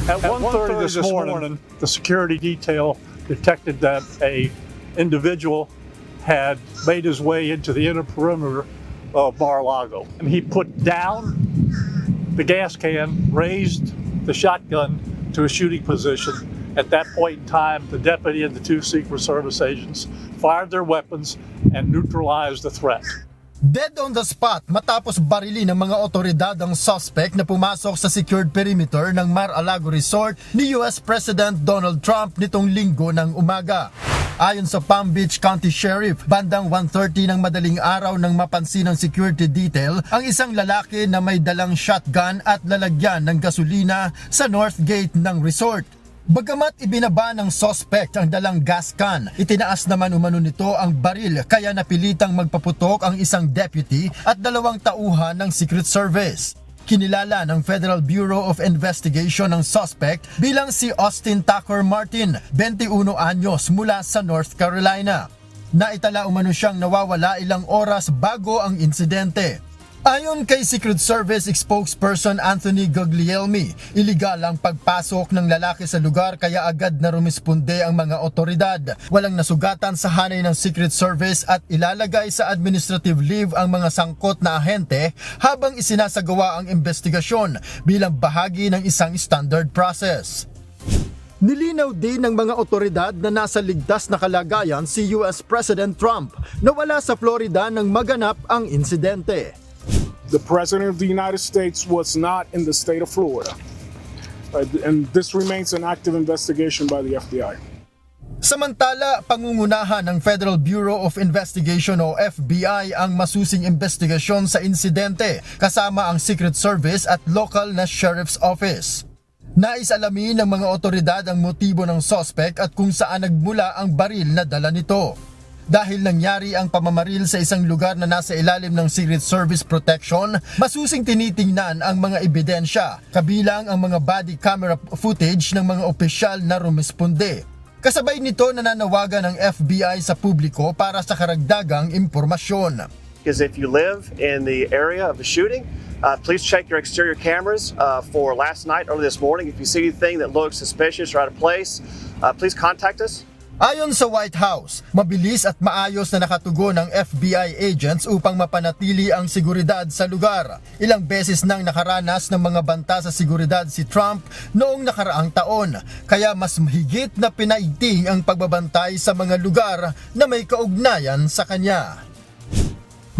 At 1:30 this morning, the security detail detected that a individual had made his way into the inner perimeter of Mar-a-Lago. And he put down the gas can, raised the shotgun to a shooting position. At that point in time, the deputy and the two Secret Service agents fired their weapons and neutralized the threat. Dead on the spot matapos barili ng mga otoridad ang suspect na pumasok sa secured perimeter ng Mar-a-Lago Resort ni US President Donald Trump nitong linggo ng umaga. Ayon sa Palm Beach County Sheriff, bandang 1:30 ng madaling araw nang mapansin ng security detail ang isang lalaki na may dalang shotgun at lalagyan ng gasolina sa north gate ng resort. Bagamat ibinaba ng suspect ang dalang gas can, itinaas naman umano nito ang baril kaya napilitang magpaputok ang isang deputy at 2 tauhan ng Secret Service. Kinilala ng Federal Bureau of Investigation ang suspect bilang si Austin Tucker Martin, 21 anyos mula sa North Carolina. Naitala umano siyang nawawala ilang oras bago ang insidente. Ayon kay Secret Service spokesperson Anthony Guglielmi, iligal ang pagpasok ng lalaki sa lugar kaya agad na rumisponde ang mga otoridad. Walang nasugatan sa hanay ng Secret Service at ilalagay sa administrative leave ang mga sangkot na ahente habang isinasagawa ang investigasyon bilang bahagi ng isang standard process. Nilinaw din ng mga otoridad na nasa ligtas na kalagayan si US President Trump na wala sa Florida nang maganap ang insidente. The President of the United States was not in the state of Florida, and this remains an active investigation by the FBI. Samantala, pangungunahan ng Federal Bureau of Investigation o FBI ang masusing investigasyon sa insidente kasama ang Secret Service at local na Sheriff's Office. Nais alamin ng mga otoridad ang motibo ng suspect at kung saan nagmula ang baril na dala nito. Dahil nangyari ang pamamaril sa isang lugar na nasa ilalim ng Secret Service protection, masusing tinitingnan ang mga ebidensya, kabilang ang mga body camera footage ng mga opisyal na rumisponde. Kasabay nito nananawagan ng FBI sa publiko para sa karagdagang impormasyon. Because if you live in the area of the shooting, please check your exterior cameras for last night, early this morning. If you see anything that looks suspicious or out of place, please contact us. Ayon sa White House, mabilis at maayos na nakatugon ng FBI agents upang mapanatili ang seguridad sa lugar. Ilang beses nang nakaranas ng mga banta sa seguridad si Trump noong nakaraang taon, kaya mas mahigit na pinaiting ang pagbabantay sa mga lugar na may kaugnayan sa kanya.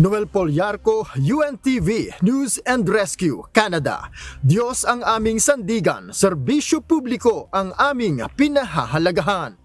Noel Polyarco, UNTV News and Rescue, Canada. Diyos ang aming sandigan, serbisyo publiko ang aming pinahahalagahan.